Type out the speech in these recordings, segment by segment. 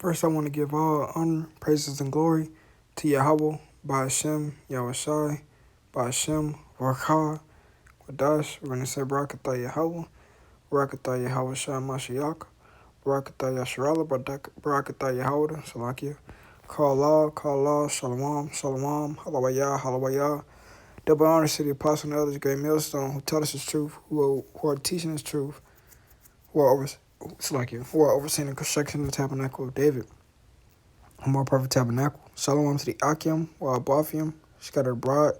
First, I want to give all honor, praises, and glory to Yahweh, Ba'ashem, Yahushai, Ba'ashem, Rakah, Wadash. We're going to say Barakatah Yahweh, Barakatah Yahweh Shai Mashiach, Barakatah Yasharala, Barakatah Yahweh, Salakia. Call law, Shalom, Shalom, Halawayah, Halawayah. Double honor to the apostle and elders, great millstone, who tell us the truth, who are teaching us truth, who are overseeing the construction of the tabernacle of David. A more perfect tabernacle. Shalom to the Akim, Wa'abathium, scattered abroad.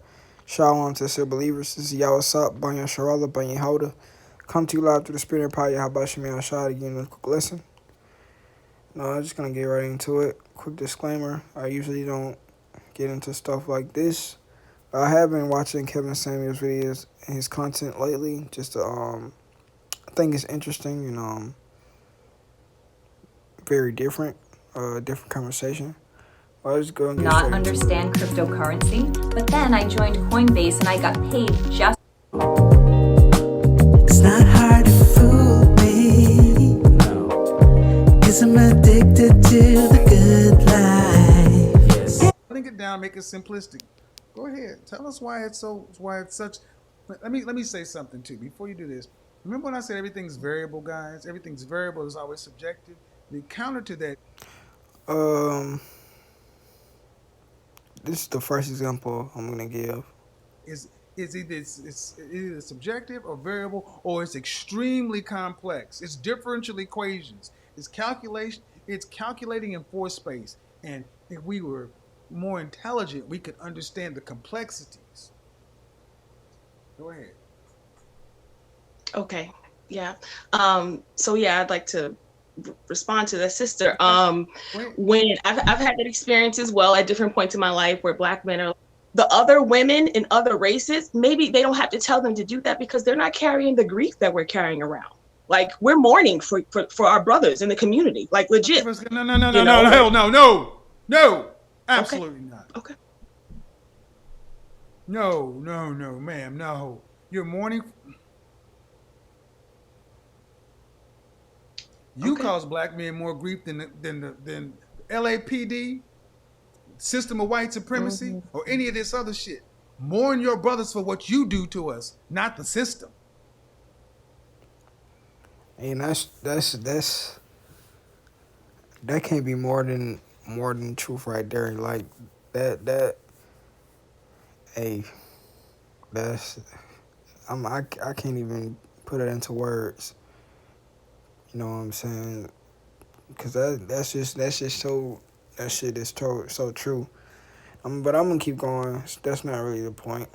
Shalom to the said believers. This is Yawasap, Banyan Sharala, Banyan Hoda. Come to you live through the Spirit and power, Yahabashim Yahshai, to give you a quick lesson. No, I'm just going to get right into it. Quick disclaimer, I usually don't get into stuff like this. I have been watching Kevin Samuels videos and his content lately, just to, I think it's interesting and very different, different conversation. I was going to get not straight into it. understand cryptocurrency, but then I joined Coinbase and I got paid just. It's not hard to fool me. No. 'Cause I'm addicted to the good life. Yes. Putting it down, make it simplistic. Go ahead. Tell us why it's such. Let me say something too before you do this. Remember when I said everything's variable, guys? Everything's variable is always subjective. The counter to that. This is the first example I'm gonna give. Is it's either subjective or variable, or it's extremely complex. It's differential equations. It's calculation. It's calculating in force space. And if we were more intelligent, we could understand the complexities. Go ahead. Okay. Yeah. So yeah, I'd like to respond to that, sister. When I've had that experience as well at different points in my life where Black men are the other women in other races, maybe they don't have to tell them to do that because they're not carrying the grief that we're carrying around. Like we're mourning for our brothers in the community, like legit. No, absolutely okay. not. Okay. No, ma'am, no. You're mourning. You cause Black men more grief than LAPD, system of white supremacy, or any of this other shit. Mourn your brothers for what you do to us, not the system. And that can't be more than truth right there. Like that. Hey, I can't even put it into words. You know what I'm saying? Because that's just so, that shit is so true. But I'm gonna keep going. That's not really the point.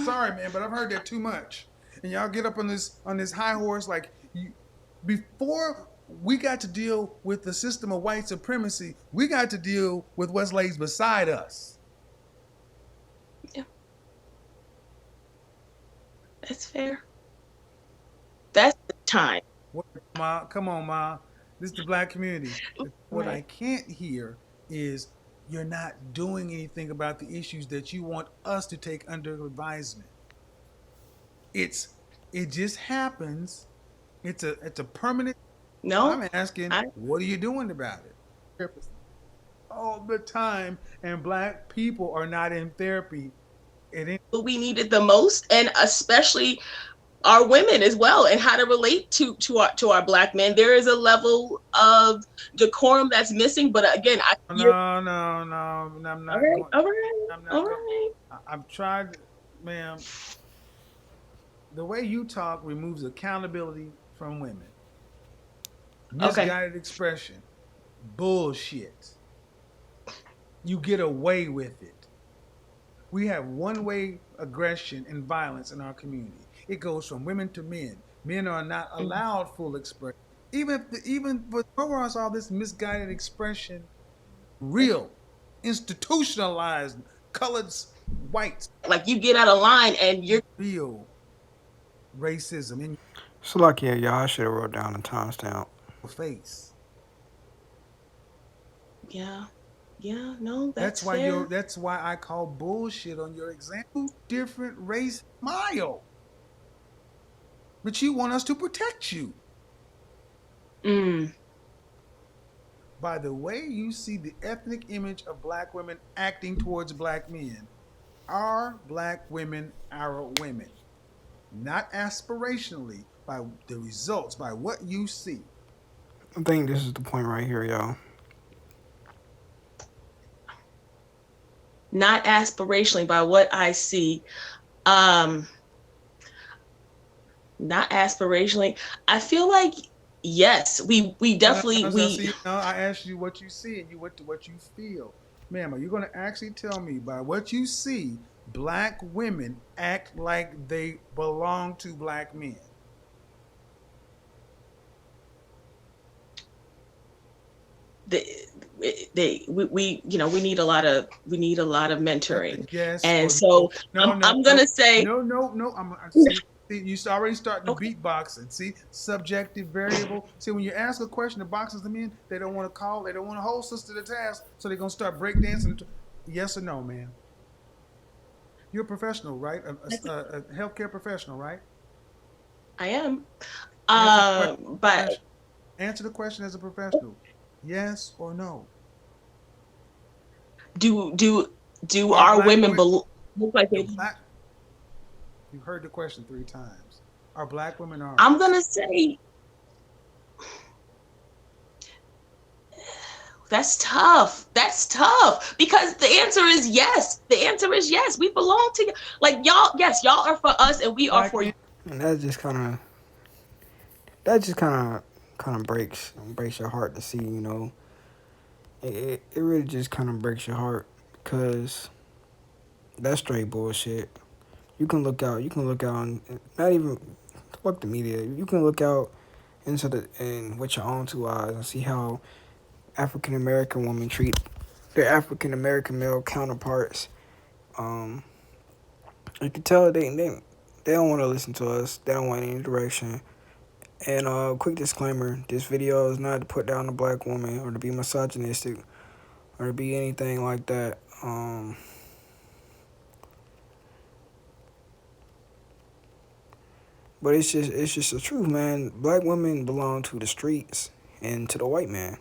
Sorry, man, but I've heard that too much. And y'all get up on this high horse like before we got to deal with the system of white supremacy, we got to deal with what lays beside us. Yeah. That's fair. That's the time. Ma, come on, Ma. This is the Black community. What I can't hear is you're not doing anything about the issues that you want us to take under advisement. It just happens. It's a permanent. No. I'm asking, what are you doing about it? All the time, and Black people are not in therapy. We need it the most, and especially our women as well, and how to relate to our Black men. There is a level of decorum that's missing, but again, No, I'm not. All right. I've tried, ma'am. The way you talk removes accountability from women. Misguided expression. Bullshit. You get away with it. We have one-way aggression and violence in our community. It goes from women to men. Men are not allowed full expression. Even before us, all this misguided expression, real, institutionalized, colored whites. Like you get out of line and you're real racism in So like, yeah, y'all, I should have wrote down the timestamp. Face. Yeah, no, that's why fair. That's why I call bullshit on your example. Different race, mile. But you want us to protect you. By the way you see the ethnic image of black women acting towards black men. Are black women our women? Not aspirationally, by the results, by what you see. I think this is the point right here, y'all. Not aspirationally, by what I see. Not aspirationally. I feel like yes, we definitely I asked you what you see, and you went to what you feel. Ma'am, are you going to actually tell me by what you see, black women act like they belong to black men? we need a lot of mentoring. Yes. And so I'm gonna say no. See, you already starting to beatboxing. See, subjective variable. See, when you ask a question, the boxes them in, they don't want to call, they don't want to hold sister to the task, so they're gonna start breakdancing. Yes or no, man? You're a professional, right? A healthcare professional, right? I am. But answer the question as a professional. Yes or no? Do our women look like they? You heard the question 3 times. Are black women ours? I'm gonna say that's tough. That's tough because the answer is yes. The answer is yes. We belong to you. Like y'all. Yes, y'all are for us, and we are for you. And that just kind of breaks your heart to see, you know. It really just kind of breaks your heart because that's straight bullshit. You can look out and not even fuck the media. You can look out and with your own 2 eyes and see how African American women treat their African American male counterparts. You can tell they don't want to listen to us. They don't want any direction. And quick disclaimer: this video is not to put down a black woman or to be misogynistic or to be anything like that. But it's just the truth, man. Black women belong to the streets and to the white man.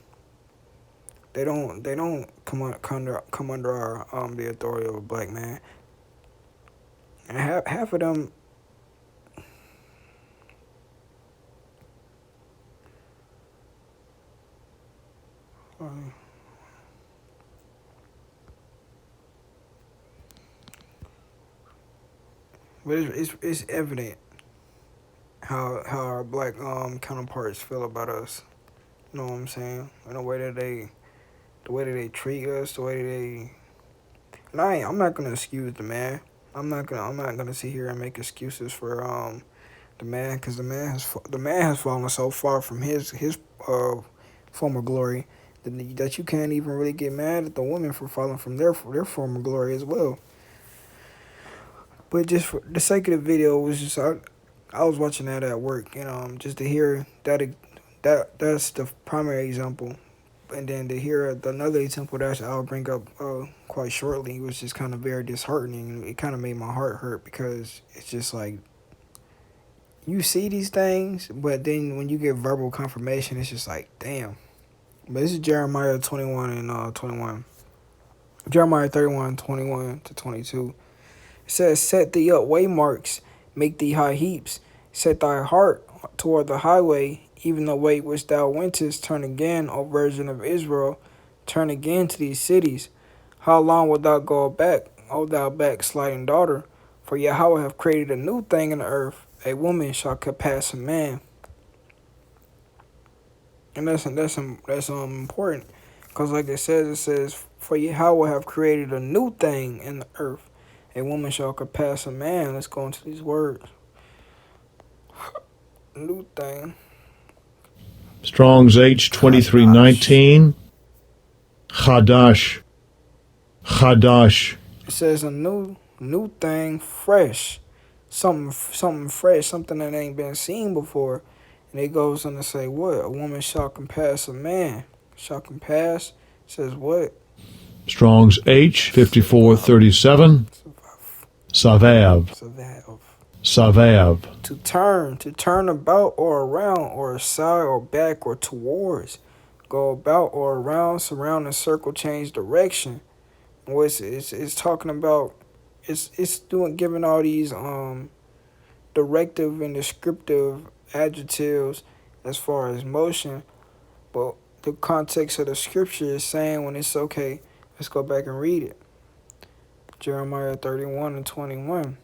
They don't come under our the authority of a black man. And half of them. But it's evident how our black counterparts feel about us. You know what I'm saying? And the way that they treat us, the way that they. And I'm not gonna excuse the man. I'm not gonna sit here and make excuses for the man, because the man has fallen so far from his former glory that you can't even really get mad at the women for falling from their former glory as well. But just for the sake of the video, it was just I was watching that at work, and just to hear that's the primary example, and then to hear another example that I'll bring up quite shortly was just kind of very disheartening. It kind of made my heart hurt because it's just like you see these things, but then when you get verbal confirmation, it's just like damn. But this is Jeremiah 21 and 21. Jeremiah 31, 21 to 22. It says, set thee up waymarks, make thee high heaps, set thy heart toward the highway, even the way which thou wentest, turn again, O virgin of Israel, turn again to these cities. How long wilt thou go back, O thou backsliding daughter? For Yahweh hath created a new thing in the earth, a woman shall compass a man. And that's important, because like it says, for Yahweh hath created a new thing in the earth. A woman shall compass a man. Let's go into these words. New thing. Strong's H2319. Chadash. It says a new thing, fresh. Something fresh, something that ain't been seen before. And it goes on to say what? A woman shall compass a man. Shall compass says what? Strong's H5437. Savav. Savav. To turn about or around or aside or back or towards. Go about or around, surround and circle, change direction. It's talking about it's doing giving all these directive and descriptive adjectives as far as motion, but the context of the scripture is saying when it's okay, let's go back and read it. Jeremiah 31 and 21.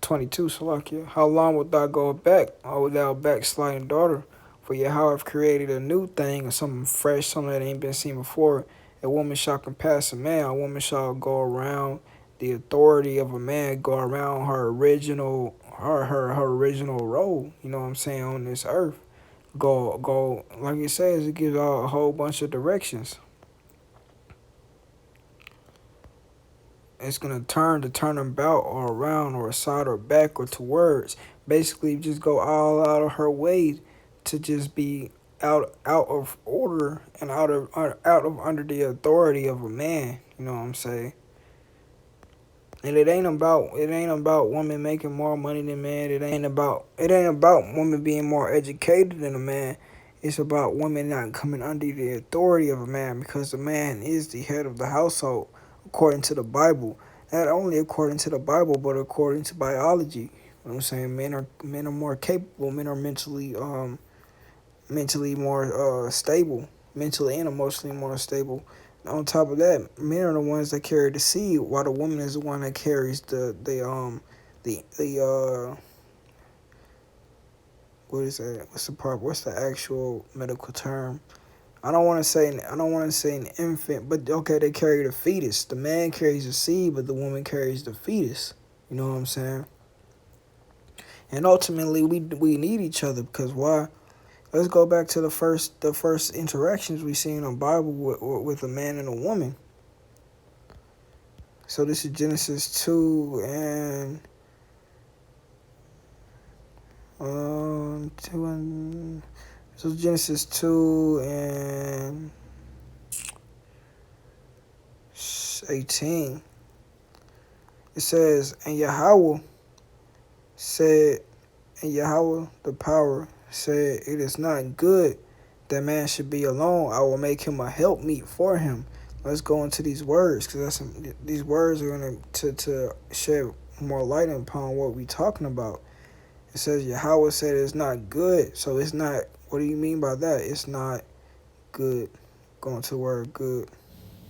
22, Salakia. How long wilt thou go back, O thou backsliding daughter? For Yahweh have created a new thing, something fresh, something that ain't been seen before. A woman shall compass a man. A woman shall go around the authority of a man, go around her original original role, you know what I'm saying, on this earth. Go like it says, it gives out a whole bunch of directions. It's going to turn about or around or aside or back or towards. Basically, just go all out of her way to just be out of order and out of under the authority of a man. You know what I'm saying? And it ain't about women making more money than men. It ain't about women being more educated than a man. It's about women not coming under the authority of a man, because the man is the head of the household, according to the Bible. Not only according to the Bible, but according to biology. You know what I'm saying? Men are more capable. Men are mentally more stable, mentally and emotionally more stable. On top of that, men are the ones that carry the seed, while the woman is the one that carries the what is that? What's the actual medical term? I don't want to say an infant, but okay, they carry the fetus. The man carries the seed, but the woman carries the fetus. You know what I'm saying? And ultimately, we need each other, because why? Let's go back to the first interactions we see in the Bible with a man and a woman. So this is Genesis 2 and 2 and so Genesis 2 and 18. It says, and Yahweh the power said, it is not good that man should be alone. I will make him a helpmeet for him. Let's go into these words, because these words are going to shed more light upon what we're talking about. It says Yahweh said it's not good. So it's not, what do you mean by that? It's not good. Going to the word good.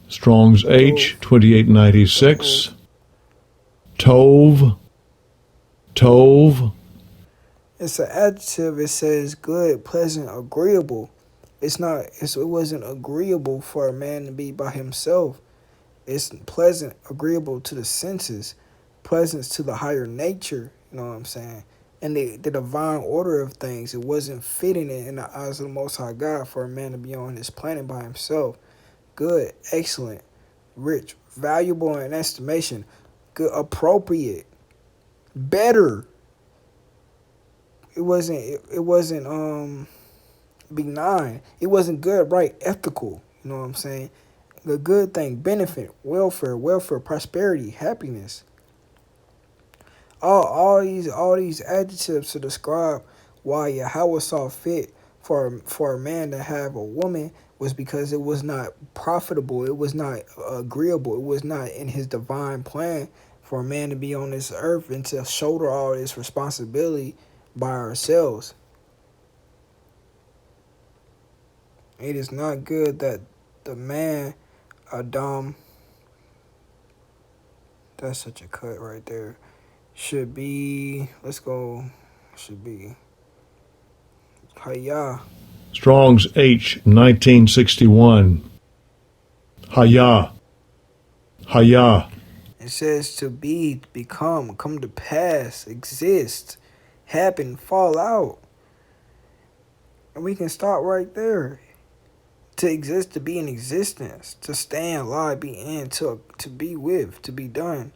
Strong's H 2896. Tov. It's an adjective. It says good, pleasant, agreeable. It wasn't agreeable for a man to be by himself. It's pleasant, agreeable to the senses, pleasant to the higher nature. You know what I'm saying? And the divine order of things. It wasn't fitting in the eyes of the Most High God for a man to be on this planet by himself. Good, excellent, rich, valuable in estimation, good, appropriate, better. It wasn't benign. It wasn't good, right, ethical. You know what I'm saying? The good thing, benefit, welfare, prosperity, happiness. All these adjectives to describe why Yahweh saw fit for a man to have a woman was because it was not profitable, it was not agreeable, it was not in his divine plan for a man to be on this earth and to shoulder all this responsibility by ourselves. It is not good that the man, Adam, that's such a cut right there, should be Hayah. Strong's H 1961. Hayah. It says to be, become, come to pass, exist, happen, fall out. And we can start right there. To exist, to be in existence, to stand, lie, be in, to be with, to be done.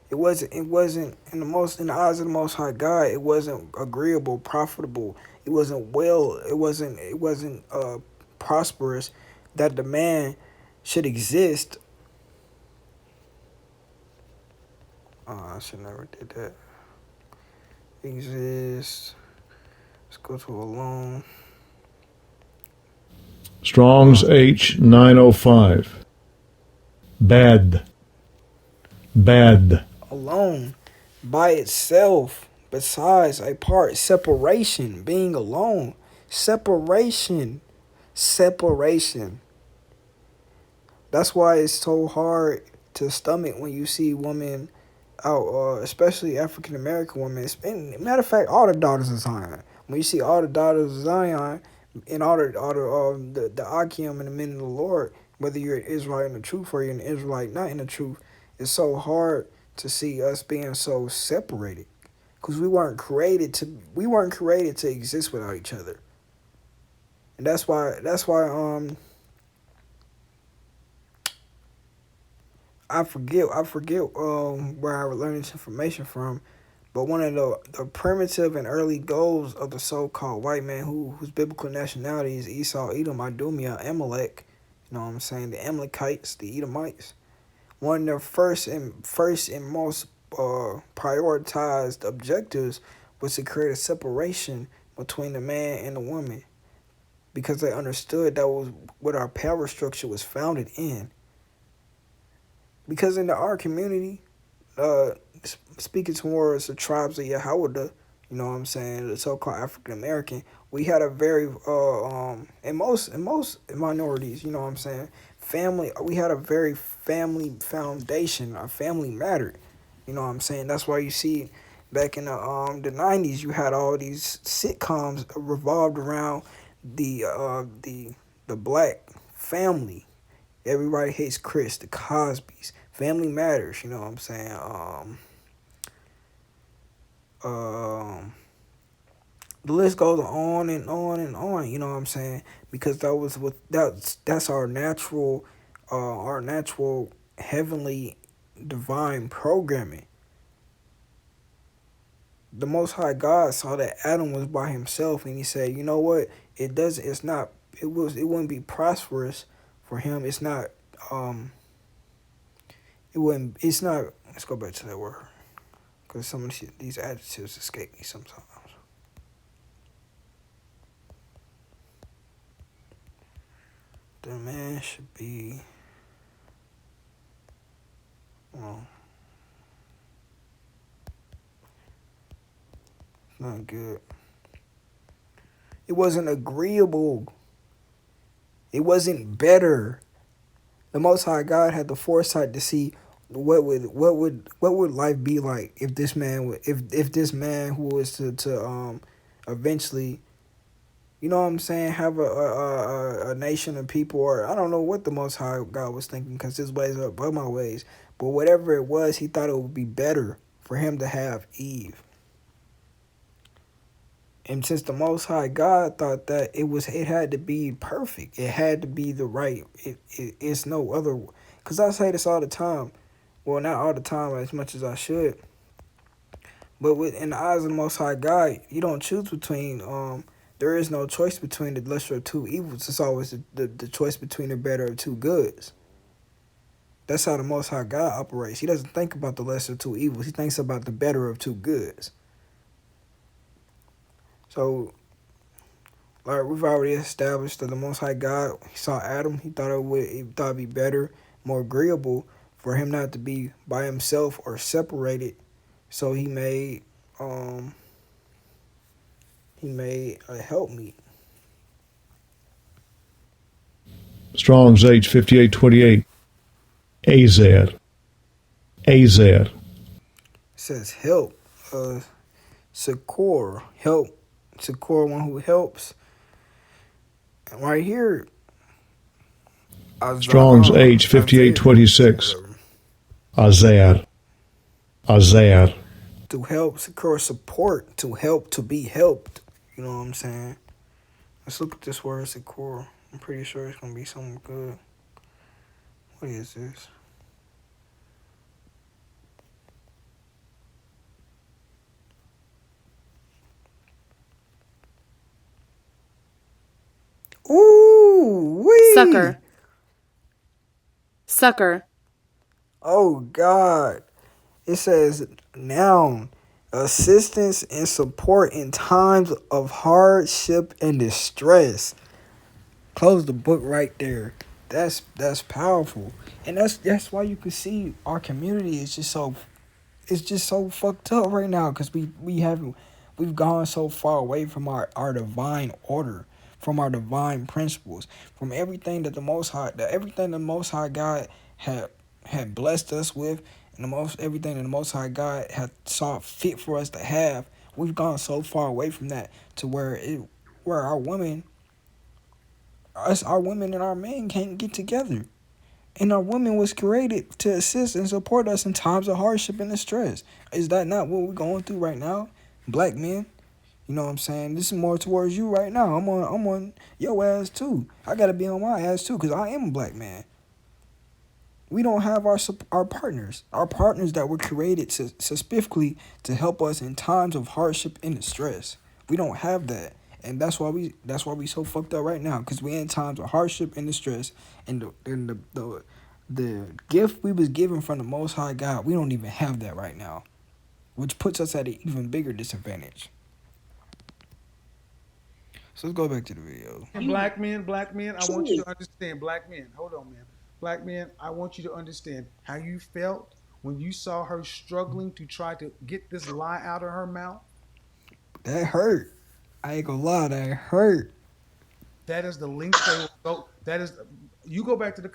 It wasn't in the eyes of the Most High God, it wasn't agreeable, profitable. It wasn't prosperous that the man should exist. Oh, I should never did that. Exist. Let's go to alone. Strong's H 905. Bad. Bad. Alone. By itself. Besides a part. Separation. Being alone. Separation. Separation. That's why it's so hard to stomach when you see women out, especially African American women. Matter of fact, all the daughters of Zion. When you see all the daughters of Zion and all the Akim and the men of the Lord, whether you're an Israelite in the truth or you're an Israelite not in the truth, it's so hard to see us being so separated because we weren't created to exist without each other, and that's why I forget where I learned this information from, but one of the primitive and early goals of the so-called white man whose biblical nationality is Esau, Edom, Idumea, Amalek, you know what I'm saying, the Amalekites, the Edomites. One of their first and most prioritized objectives was to create a separation between the man and the woman because they understood that was what our power structure was founded in. Because in our community, uh, speaking towards the tribes of Yahweh, you know what I'm saying, the so-called African American, we had a very in most minorities, you know what I'm saying, family. We had a very family foundation. Our family mattered, you know what I'm saying. That's why you see back in the 90s, you had all these sitcoms revolved around the black family. Everybody hates Chris, the Cosbys. Family matters, you know what I'm saying? Um, the list goes on and on and on, you know what I'm saying? Because that's our natural heavenly divine programming. The Most High God saw that Adam was by himself and he said, you know what? It wouldn't be prosperous for him. Let's go back to that word. Because some of these adjectives escape me sometimes. The man should be, well, not good. It wasn't agreeable. It wasn't better. The Most High God had the foresight to see what would life be like if this man if this man who was to eventually, you know what I'm saying, have a nation of people, or I don't know what the Most High God was thinking because his ways are above my ways, but whatever it was, he thought it would be better for him to have Eve. And since the Most High God thought that it had to be perfect, it had to be the right. It's no other. Because I say this all the time. Well, not all the time, as much as I should. But in the eyes of the Most High God, you don't choose between. There is no choice between the lesser of two evils. It's always the choice between the better of two goods. That's how the Most High God operates. He doesn't think about the lesser of two evils. He thinks about the better of two goods. So, like we've already established that the Most High God, he saw Adam, he thought it'd be better, more agreeable for him not to be by himself or separated. So he made a helpmeet. Strong's H 5828. Azer. Azer. It says help, succor, help, succor, one who helps. And right here, Strong's H 5826. Azer. Azer. To help, succor, support, to help, to be helped. You know what I'm saying? Let's look at this word, succor. I'm pretty sure it's going to be something good. What is this? Ooh, wee. Sucker. Sucker. Oh, God. It says noun, assistance and support in times of hardship and distress. Close the book right there. That's powerful, and that's why you can see our community is just so fucked up right now because we've gone so far away from our divine order, from our divine principles, from everything the Most High God had blessed us with, and everything that the Most High God had saw fit for us to have. We've gone so far away from that to where our women and our men can't get together. And our women was created to assist and support us in times of hardship and distress. Is that not what we're going through right now? Black men, you know what I'm saying? This is more towards you right now. I'm on your ass too. I gotta be on my ass too, because I am a black man. We don't have our partners. Our partners that were created specifically to help us in times of hardship and distress. We don't have that. And that's why we so fucked up right now, because we in times of hardship and distress, and the gift we was given from the Most High God, we don't even have that right now, which puts us at an even bigger disadvantage. So let's go back to the video. And black men, I want you to understand, black men, hold on, man. Black men, I want you to understand how you felt when you saw her struggling to try to get this lie out of her mouth. That hurt. I ain't gonna lie, that hurt. That is the length they will go. You go back to you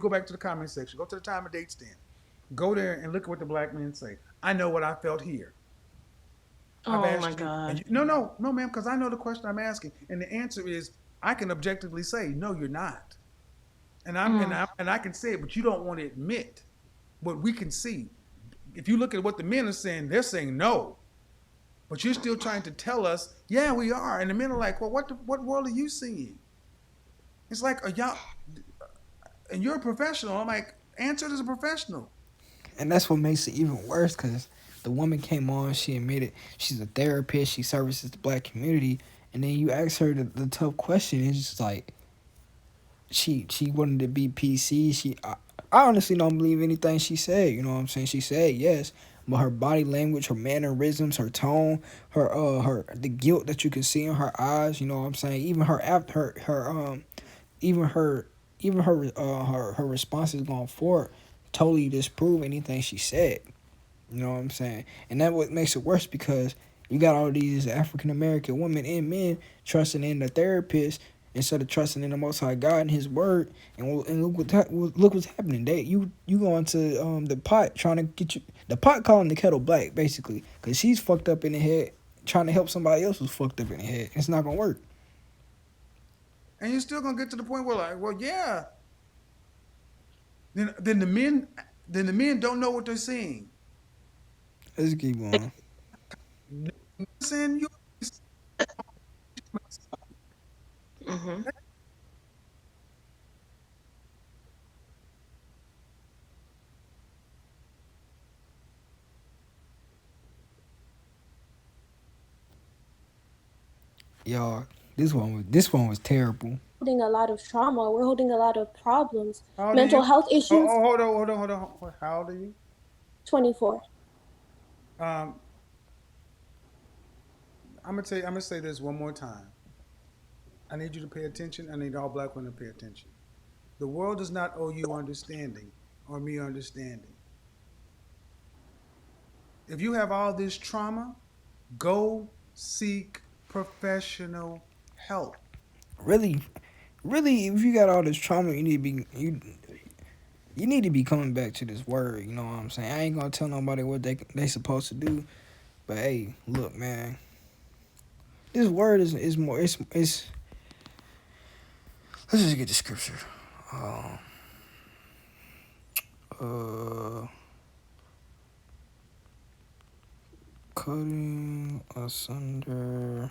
go back to the comment section. Go to the time and date stand. Go there and look at what the black men say. I know what I felt here. Oh my God. No, ma'am, because I know the question I'm asking, and the answer is I can objectively say no, you're not, and I can say it, but you don't want to admit what we can see. If you look at what the men are saying, they're saying no, but you're still trying to tell us, yeah, we are, and the men are like, well, what world are you seeing? It's like, are y'all, and you're a professional. I'm like, answer it as a professional. And that's what makes it even worse, because the woman came on, she admitted she's a therapist, she services the black community, and then you ask her the tough question, it's just like, she wanted to be PC. I honestly don't believe anything she said, you know what I'm saying? She said yes, but her body language, her mannerisms, her tone, her the guilt that you can see in her eyes, you know what I'm saying? Even her responses going forward totally disprove anything she said. You know what I'm saying? And that what makes it worse, because you got all these African American women and men trusting in the therapist instead of trusting in the Most High God and His Word. And look what's happening. You going to the pot trying to get you, the pot calling the kettle black basically, because she's fucked up in the head trying to help somebody else who's fucked up in the head. It's not gonna work. And you're still gonna get to the point where, like, well, yeah. Then the men don't know what they're seeing. Let's keep going. Saying you. Mm-hmm. Y'all, this one was terrible. Holding a lot of trauma. We're holding a lot of problems. How old are Mental you? health issues. Oh, hold on. How old are you? 24. I'm gonna say this one more time. I need you to pay attention. I need all black women to pay attention. The world does not owe you understanding or me understanding. If you have all this trauma, go seek professional help. Really, if you got all this trauma, you need to be coming back to this word. You know what I'm saying? I ain't gonna tell nobody what they supposed to do, but hey, look, man, this word is more. It's. Let's just get the scripture. Cutting asunder.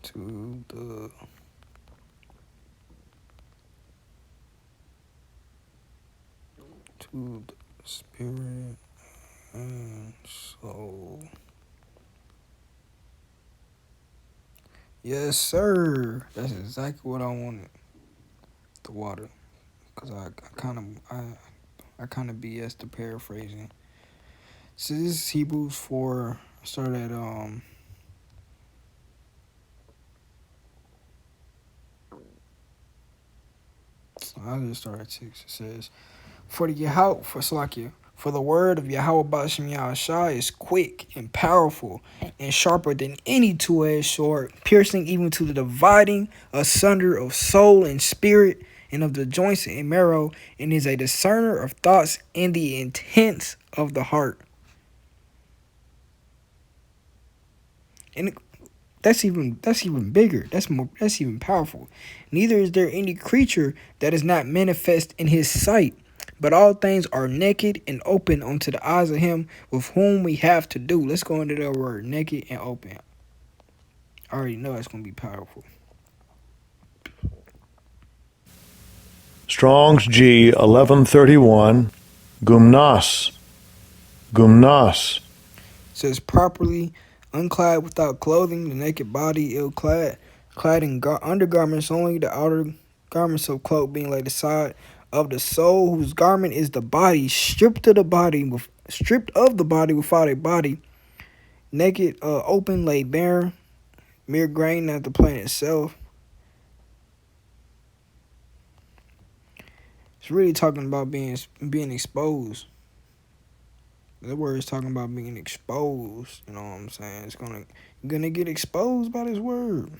To the spirit and soul. Yes, sir. That's exactly what I wanted. The water, cause I I kind of BS the paraphrasing. So this is Hebrews 4. Start at I'll just start at 6. It says, For the word of Yahweh Bashim Yahshua is quick and powerful and sharper than any two-edged sword, piercing even to the dividing asunder of soul and spirit and of the joints and marrow, and is a discerner of thoughts and the intents of the heart. And that's even bigger. That's even powerful. Neither is there any creature that is not manifest in his sight, but all things are naked and open unto the eyes of him with whom we have to do. Let's go into that word, naked and open. I already know it's going to be powerful. Strong's G 1131, gumnas. Gumnas. It says properly unclad without clothing, the naked body ill-clad, clad in undergarments only, the outer garments of cloak being laid aside, of the soul whose garment is the body, stripped of the body without a body, naked, open, laid bare, mere grain, not the plant itself. It's really talking about being exposed. The word is talking about being exposed. You know what I'm saying? You're gonna get exposed by this word.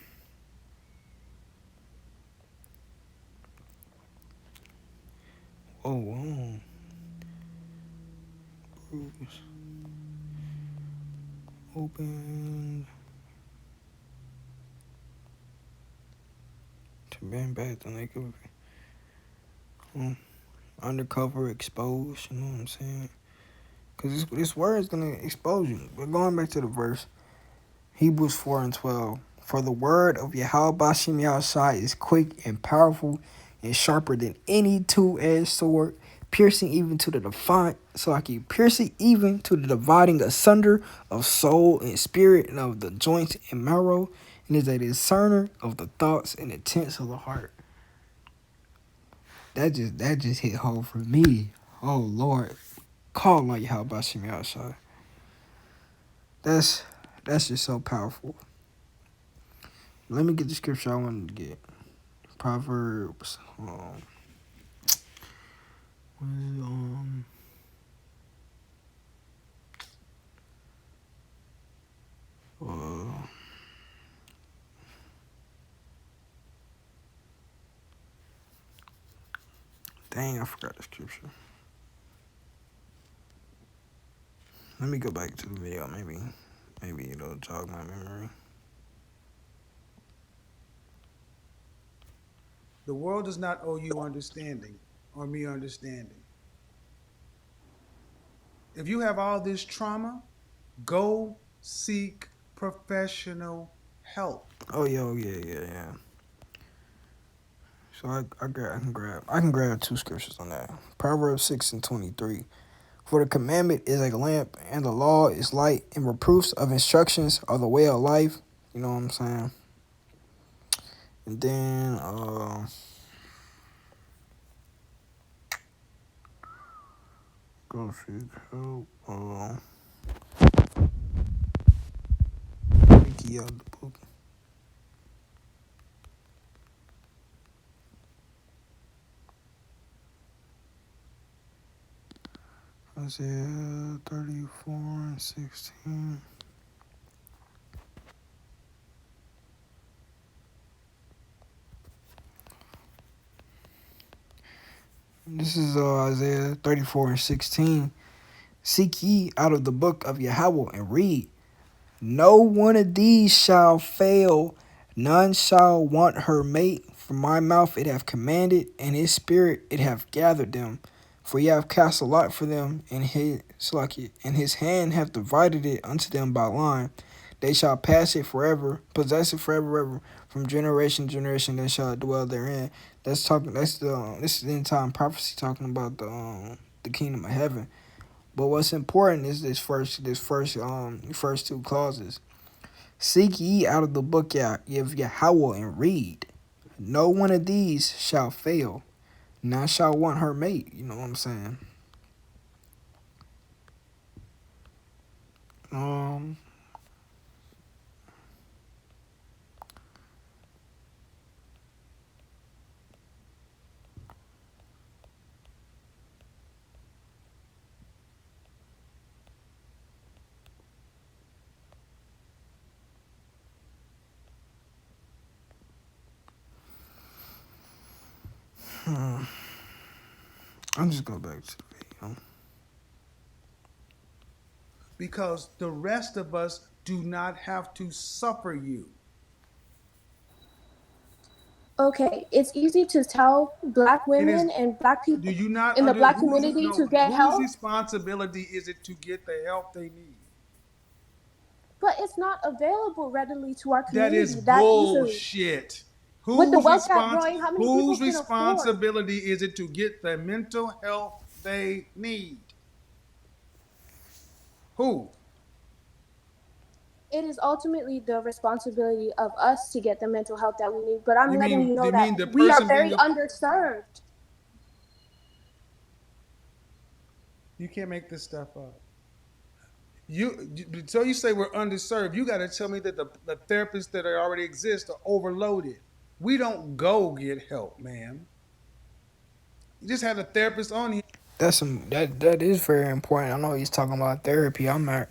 Oh. Bruce. Open. To bend back the naked. Undercover, exposed. You know what I'm saying? Because this word is going to expose you. But going back to the verse, Hebrews 4:12. For the word of Yahweh Bashim Yahushua is quick and powerful and sharper than any two-edged sword, piercing even to the dividing asunder of soul and spirit and of the joints and marrow, and is a discerner of the thoughts and intents of the heart. That just hit home for me. Oh Lord. Call on Yahweh Bashim Yahushua. That's just so powerful. Let me get the scripture I wanted to get. Proverbs. Dang, I forgot the scripture. Let me go back to the video. Maybe it'll jog my memory. The world does not owe you understanding or me understanding. If you have all this trauma, go seek professional help. Oh yeah. So I can grab 2 scriptures on that. Proverbs 6:23. For the commandment is a lamp, and the law is light, and reproofs of instructions are the way of life. You know what I'm saying? And then go seek help. Key out the book. Isaiah 34:16. This is Isaiah 34:16. Seek ye out of the book of Yahweh and read. No one of these shall fail, none shall want her mate. From my mouth it hath commanded, and his spirit it hath gathered them. For ye have cast a lot for them, and his hand hath divided it unto them by line. They shall pass it forever, possess it forever, from generation to generation. They shall dwell therein. This is the end time prophecy talking about the kingdom of heaven. But what's important is this first 2 clauses. Seek ye out of the book of Yahweh and read. No one of these shall fail, none shall want her mate. You know what I'm saying? Um, I'll just go back to the video. Because the rest of us do not have to suffer you. Okay, it's easy to tell black women and black Do people you not in the black whose community to get whose help, responsibility is it to get the help they need? but it's not available readily to our That community is that easily. bullshit. With the wealth gap growing, how many people Whose can afford? responsibility is it to get the mental health they need? Who? It is ultimately the responsibility of us to get the mental health that we need. But I'm You letting mean- you know you mean that the we are person very being underserved. You can't make this stuff up. So you say we're underserved. You got to tell me that the therapists that already exist are overloaded. We don't go get help, man. You just had a therapist on here. That is very important. I know he's talking about therapy. I'm not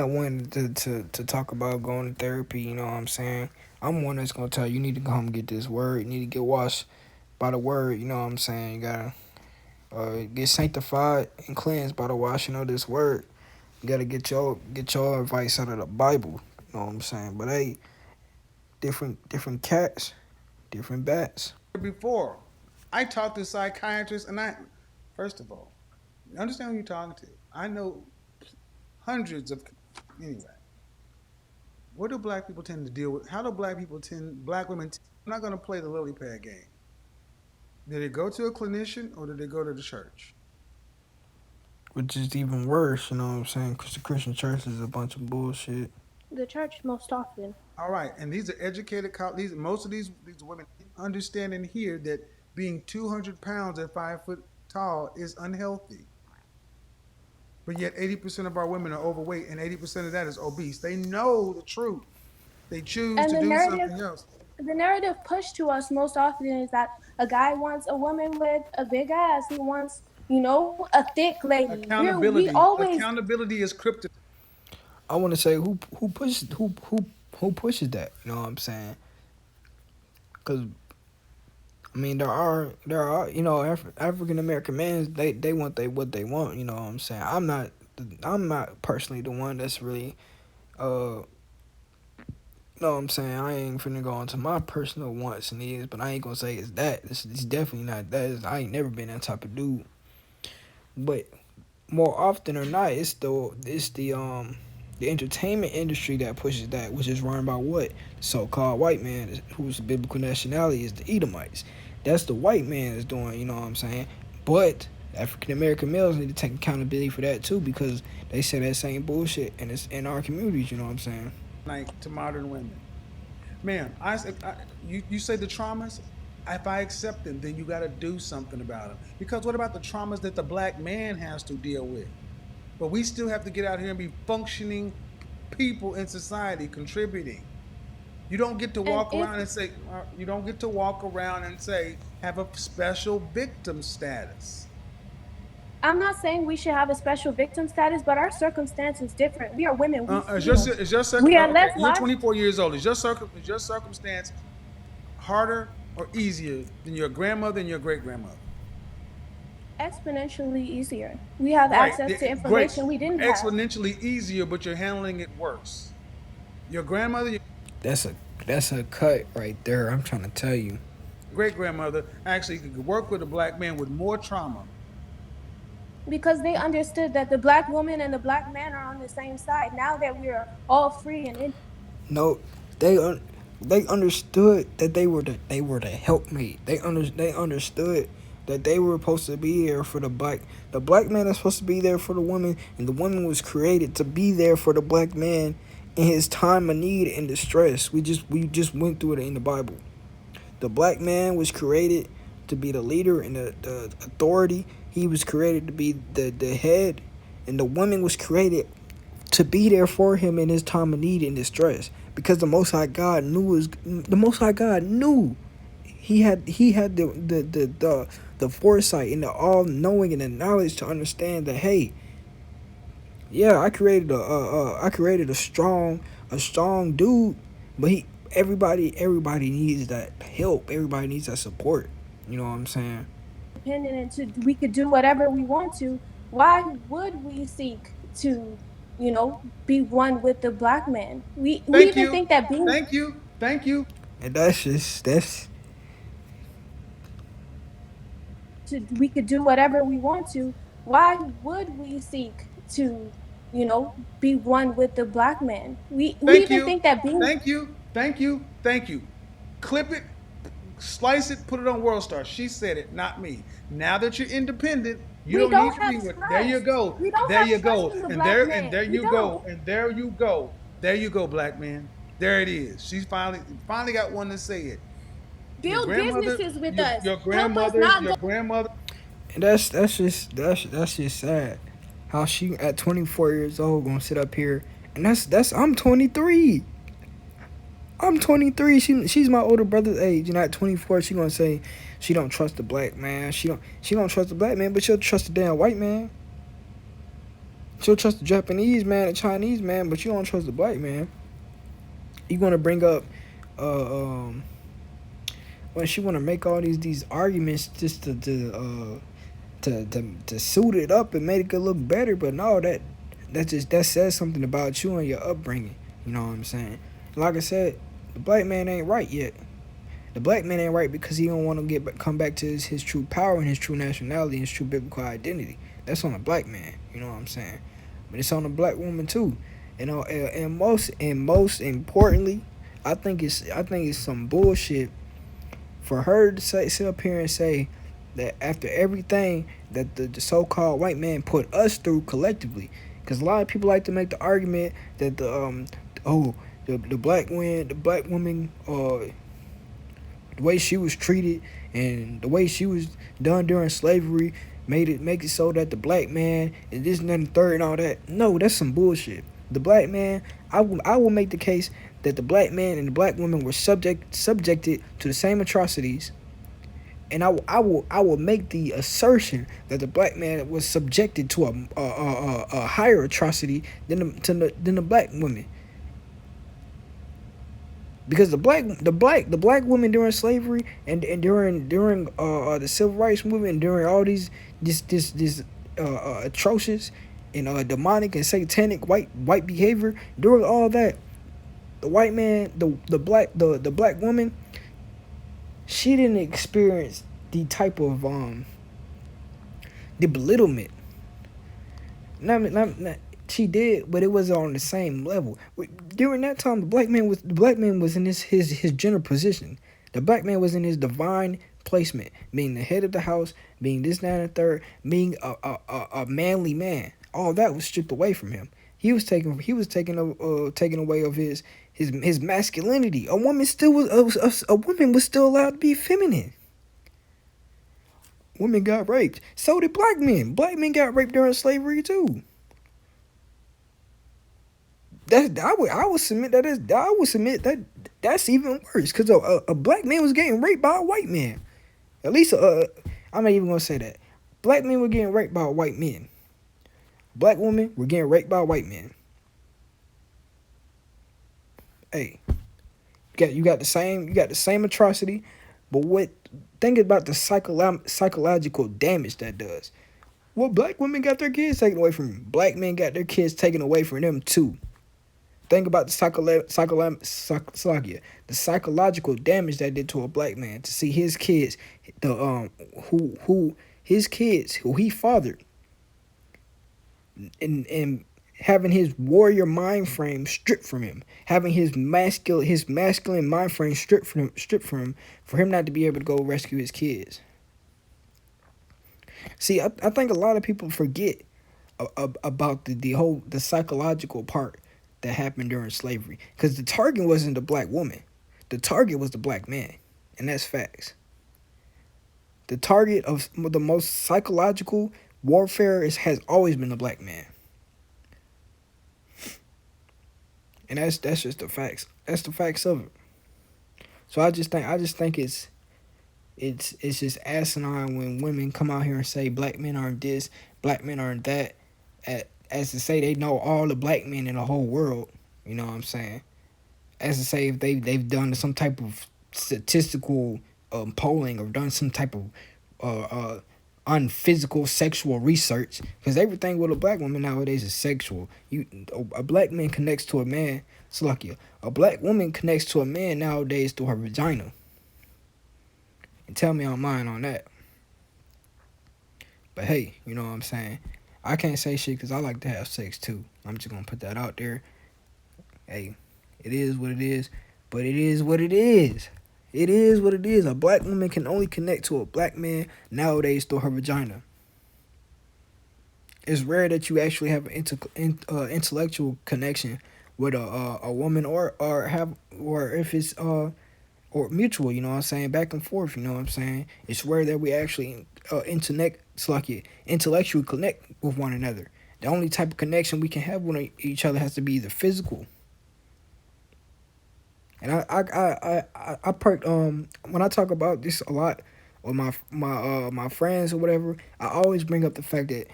one to talk about going to therapy. You know what I'm saying? I'm one that's gonna tell you, you need to come get this word. You need to get washed by the word. You know what I'm saying? You gotta get sanctified and cleansed by the washing of this word. You gotta get your advice out of the Bible. You know what I'm saying? But hey, different cats, different bats. Before, I talked to psychiatrists, and first of all, understand who you're talking to. I know hundreds of, anyway. What do black people tend to deal with? How do black women, I'm not going to play the lily pad game. Did they go to a clinician or did they go to the church? Which is even worse, you know what I'm saying? Because the Christian church is a bunch of bullshit. The church most often. All right, and these are educated. Most of these women understand and hear that being 200 pounds at 5 foot tall is unhealthy. But yet 80% of our women are overweight and 80% of that is obese. They know the truth. They choose And to the do narrative- something else. The narrative pushed to us most often is that a guy wants a woman with a big ass. He wants, a thick lady. Accountability. We always Accountability is kryptonite. I want to say who pushes that? You know what I'm saying? Because I mean there are African American men, they want what they want. You know what I'm saying? I'm not personally the one that's really you know what I'm saying? I ain't finna go into my personal wants and needs, but I ain't gonna say it's that. It's definitely not that. I ain't never been that type of dude. But more often or not, it's the entertainment industry that pushes that, which is run by what? So-called white man whose biblical nationality is the Edomites. That's the white man is doing, you know what I'm saying? But African American males need to take accountability for that too, because they say that same bullshit and it's in our communities, you know what I'm saying? Like to modern women. Ma'am, you say the traumas? If I accept them, then you got to do something about them. Because what about the traumas that the black man has to deal with? But we still have to get out here and be functioning people in society, contributing. You don't get to walk around and say, have a special victim status. I'm not saying we should have a special victim status, but our circumstance is different. We are women. You're 24 years old. Is your circumstance harder or easier than your grandmother and your great grandmother? Exponentially easier. We have access to information we didn't have. Exponentially easier, but you're handling it worse. Your grandmother. That's a cut right there. I'm trying to tell you. Great grandmother actually could work with a black man with more trauma. Because they understood that the black woman and the black man are on the same side. Now that we're all free and no, they understood that they were the helpmate. They understood that they were supposed to be there for the black. The black man is supposed to be there for the woman, and the woman was created to be there for the black man in his time of need and distress. We just went through it in the Bible. The black man was created to be the leader and the authority. He was created to be the head, and the woman was created to be there for him in his time of need and distress, because the Most High God knew he had the foresight and the all knowing and the knowledge to understand that, hey, yeah, I created a strong dude, but everybody needs that help. Everybody needs that support. You know what I'm saying? Independent and we could do whatever we want to, why would we seek to, be one with the black man? We Thank even you. think that being Thank you. Thank you. And that's we could do whatever we want to, why would we seek to, be one with the black man? We Thank even you. think that being Thank you. Thank you. Thank you. Clip it, slice it, put it on World Star. She said it, not me. Now that you're independent, you we don't don't need to have be with. There you trust. go. We don't There have you trust go. in the And black there man. We you go. don't. And there you go. There you go, black man. There it is. She's finally got one to say it. Build businesses with us. Your Help us grandmother, not your go. grandmother. and that's just sad. How she at 24 years old gonna sit up here, and that's I'm 23. I'm 23. She's my older brother's age, and at 24, she gonna say she don't trust the black man. She don't trust the black man, but she'll trust the damn white man. She'll trust the Japanese man, the Chinese man, but you don't trust the black man. You gonna bring up, when she wanna make all these arguments just to suit it up and make it look better, but no, that says something about you and your upbringing. You know what I'm saying? Like I said, the black man ain't right yet. The black man ain't right because he don't want to come back to his true power and his true nationality and his true biblical identity. That's on the black man. You know what I'm saying? But it's on the black woman too. You know, and most importantly, I think it's some bullshit for her to sit up here and say that after everything that the so-called white man put us through collectively, because a lot of people like to make the argument that the black woman, the way she was treated and the way she was done during slavery make it so that the black man is this and that and third and all that. No, that's some bullshit. The black man, I will make the case that the black man and the black woman were subjected to the same atrocities, and I will make the assertion that the black man was subjected to a higher atrocity than the black woman. Because the black women during slavery and during the civil rights movement and during all this atrocious and demonic and satanic white behavior, during all that, the white man, the black woman, she didn't experience the type of the belittlement. Not she did, but it was on the same level. During that time, the black man was in his general position. The black man was in his divine placement, being the head of the house, being this, that, and the third, being a manly man. All that was stripped away from him. He was taken away of his masculinity. A woman was still allowed to be feminine. Women got raped. So did black men. Black men got raped during slavery too. I would submit that that's even worse, because a black man was getting raped by a white man. At least I'm not even gonna say that. Black men were getting raped by white men. Black women were getting raped by white men. Hey, you got the same atrocity, but think about the psychological damage that does. Well, black women got their kids taken away from them. Black men got their kids taken away from them too. Think about the psychological damage that did to a black man to see his kids, who he fathered, and having his warrior mind frame stripped from him, having his masculine mind frame stripped from him, for him not to be able to go rescue his kids. See, I think a lot of people forget about the psychological part that happened during slavery, because the target wasn't the black woman, the target was the black man, and that's facts. The target of the most psychological warfare has always been the black man. And that's just the facts. That's the facts of it. So I just think it's just asinine when women come out here and say black men aren't this, black men aren't that, as to say they know all the black men in the whole world. You know what I'm saying? As to say if they've done some type of statistical polling or done some type of unphysical sexual research, because everything with a black woman nowadays is sexual. A black man connects to a man. It's lucky. A black woman connects to a man nowadays through her vagina. And tell me I'm lying on that. But hey, you know what I'm saying? I can't say shit because I like to have sex too. I'm just gonna put that out there. Hey, it is what it is. But it is what it is. It is what it is. A black woman can only connect to a black man nowadays through her vagina. It's rare that you actually have an intellectual connection with a woman or if it's or mutual, you know what I'm saying, back and forth, you know what I'm saying. It's rare that we actually intellectually connect with one another. The only type of connection we can have with each other has to be either physical. And I perked when I talk about this a lot with my friends or whatever, I always bring up the fact that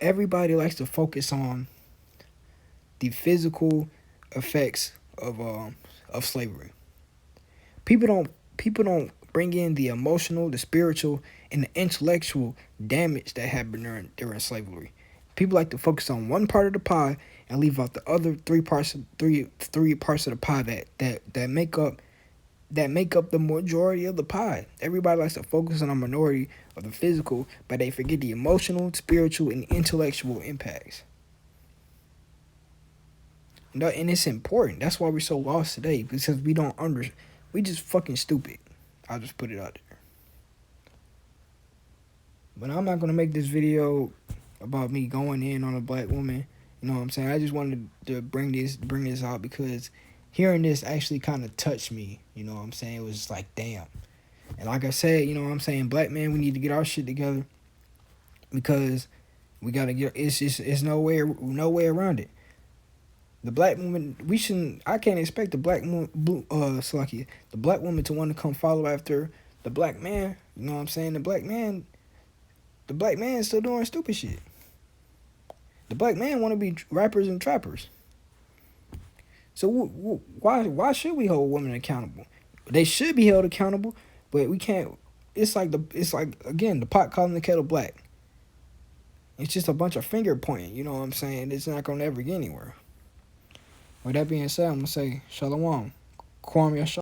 everybody likes to focus on the physical effects of slavery. People don't bring in the emotional, the spiritual, and the intellectual damage that happened during slavery. People like to focus on one part of the pie and leave out the other three parts of the pie that make up the majority of the pie. Everybody likes to focus on a minority of the physical, but they forget the emotional, spiritual, and intellectual impacts. And it's important. That's why we're so lost today, because we just fucking stupid. I'll just put it out there. But I'm not gonna make this video about me going in on a black woman. You know what I'm saying? I just wanted to bring this out because hearing this actually kind of touched me. You know what I'm saying? It was just like, damn. And like I said, you know what I'm saying, black men, we need to get our shit together, because we gotta get. It's no way around it. The black woman, I can't expect the black woman, the black woman to want to come follow after the black man. You know what I'm saying? The black man is still doing stupid shit. The black man want to be rappers and trappers. So why should we hold women accountable? They should be held accountable, but we can't. It's like again, the pot calling the kettle black. It's just a bunch of finger pointing. You know what I'm saying? It's not gonna ever get anywhere. With that being said, I'm gonna say Shalom, Kwame Yasha.